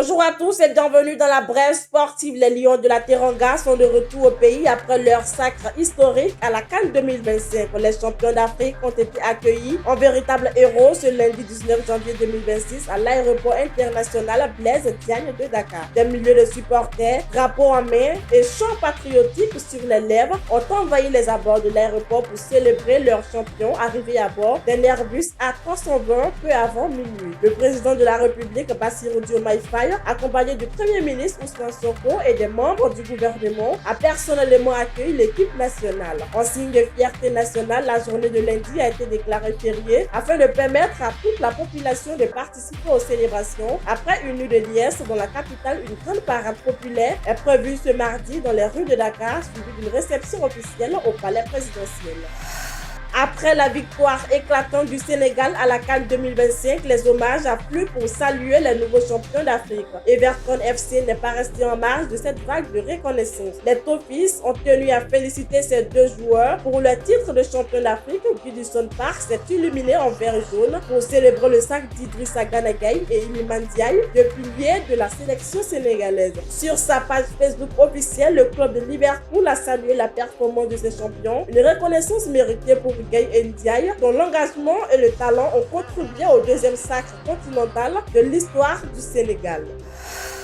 Bonjour à tous et bienvenue dans la brève sportive. Les Lions de la Teranga sont de retour au pays après leur sacre historique à la CAN 2025. Les champions d'Afrique ont été accueillis en véritables héros ce lundi 19 janvier 2026 à l'aéroport international Blaise Diagne de Dakar. Des milliers de supporters, drapeaux en main et chants patriotiques sur les lèvres ont envahi les abords de l'aéroport pour célébrer leur champion arrivé à bord d'un Airbus A320 peu avant minuit. Le président de la République, Bassirou Diomaye Faye, accompagné du Premier ministre Ousmane Sonko et des membres du gouvernement, a personnellement accueilli l'équipe nationale. En signe de fierté nationale, la journée de lundi a été déclarée fériée afin de permettre à toute la population de participer aux célébrations. Après une nuit de liesse dans la capitale, une grande parade populaire est prévue ce mardi dans les rues de Dakar, suivie d'une réception officielle au palais présidentiel. Après la victoire éclatante du Sénégal à la CAN 2025, les hommages affluent pour saluer les nouveaux champions d'Afrique. Everton FC n'est pas resté en marge de cette vague de reconnaissance. Les Toffees ont tenu à féliciter ces deux joueurs pour le titre de champion d'Afrique. Goodison Park s'est illuminé en vert et jaune pour célébrer le sac d'Idrissa Gana Gueye et Iliman Ndiaye, deux piliers de la sélection sénégalaise. Sur sa page Facebook officielle, le club de Liverpool a salué la performance de ses champions, une reconnaissance méritée pour Gueye et Ndiaye, dont l'engagement et le talent ont contribué au deuxième sacre continental de l'histoire du Sénégal.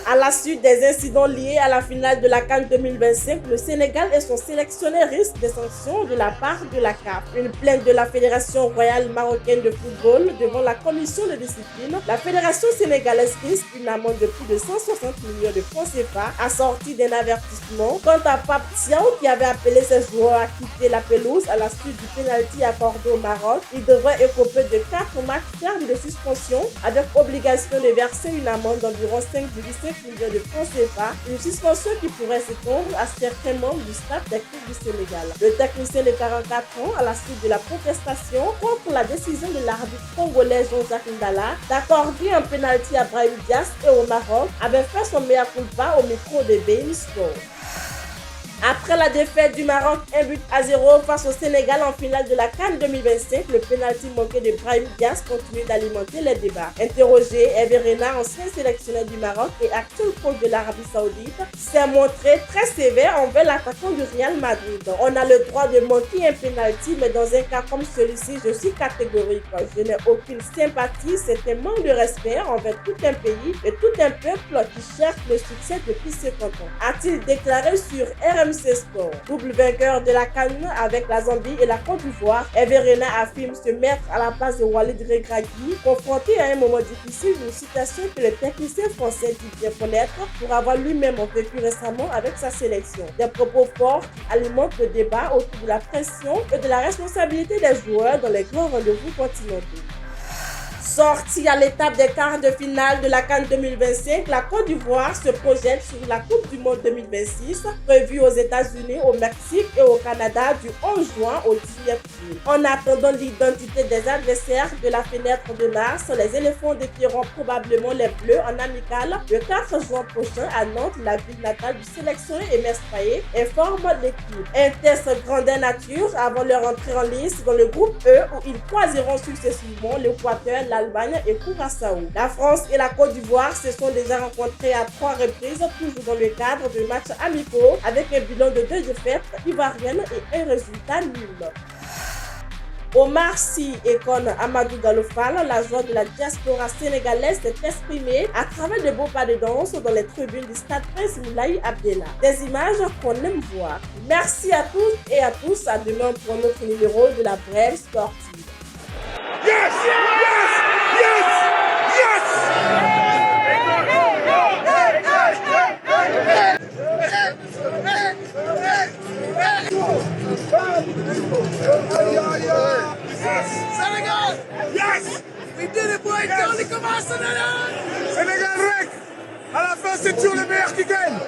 À la suite des incidents liés à la finale de la CAN 2025, le Sénégal et son sélectionneur risquent des sanctions de la part de la CAF. Une plainte de la Fédération royale marocaine de football devant la commission de discipline. La Fédération sénégalaise risque une amende de plus de 160 millions de francs CFA assortie d'un avertissement. Quant à Pape Thiaw, qui avait appelé ses joueurs à quitter la pelouse à la suite du pénalty accordé au Maroc, il devrait écoper de 4 matchs fermes de suspension avec obligation de verser une amende d'environ 5,5 millions de francs CFA, une suspension qui pourrait s'étendre à certains membres du staff technique du Sénégal. Le technicien de 44 ans, à la suite de la protestation contre la décision de l'arbitre congolais Jean-Jacques Ndala d'accorder un pénalty à Brahim Diaz et au Maroc, avait fait son mea culpa au micro de BeIN Sport. Après la défaite du Maroc 1-0 face au Sénégal en finale de la CAN 2025, le pénalty manqué de Brahim Diaz continue d'alimenter les débats. Interrogé, Hervé Renard, ancien sélectionneur du Maroc et actuel coach de l'Arabie Saoudite, s'est montré très sévère envers l'attaquant du Real Madrid. On a le droit de manquer un pénalty, mais dans un cas comme celui-ci, je suis catégorique. Je n'ai aucune sympathie, c'est un manque de respect envers tout un pays et tout un peuple qui cherche le succès depuis 50 ans, a-t-il déclaré sur RMC Sport. Double vainqueur de la CAN avec la Zambie et la Côte d'Ivoire, Hervé Renard affirme se mettre à la place de Walid Regragui, confronté à un moment difficile, une situation que le technicien français dit bien connaître pour avoir lui-même vécu récemment avec sa sélection. Des propos forts alimentent le débat autour de la pression et de la responsabilité des joueurs dans les grands rendez-vous continentaux. Sortie à l'étape des quarts de finale de la CAN 2025, la Côte d'Ivoire se projette sur la Coupe du Monde 2026, prévue aux États-Unis, au Mexique et au Canada du 11 juin au 19 juillet. En attendant l'identité des adversaires de la fenêtre de mars, les éléphants défieront probablement les Bleus en amical le 4 juin prochain à Nantes, la ville natale du sélectionneur Emerse Faé, informe l'équipe. Un test grandeur nature avant leur entrée en lice dans le groupe E où ils croiseront successivement l'Équateur, l'Allemagne et Curaçao. La France et la Côte d'Ivoire se sont déjà rencontrés à 3 reprises, toujours dans le cadre de matchs amicaux, avec un bilan de 2 défaites ivoiriennes et un résultat nul. Omar Sy et Kon Amadou Galofal, la joie de la diaspora sénégalaise, s'est exprimée à travers de beaux pas de danse dans les tribunes du stade Prince Moulay Abdellah. Des images qu'on aime voir. Merci à toutes et à tous. À demain pour notre numéro de la brève sportive. Yes! Yes! Yes! Yes! Sénégal! Yes! We did it, boys! Yes! On commence, Sénégal rec! À la fin, c'est toujours le meilleur qui gagne!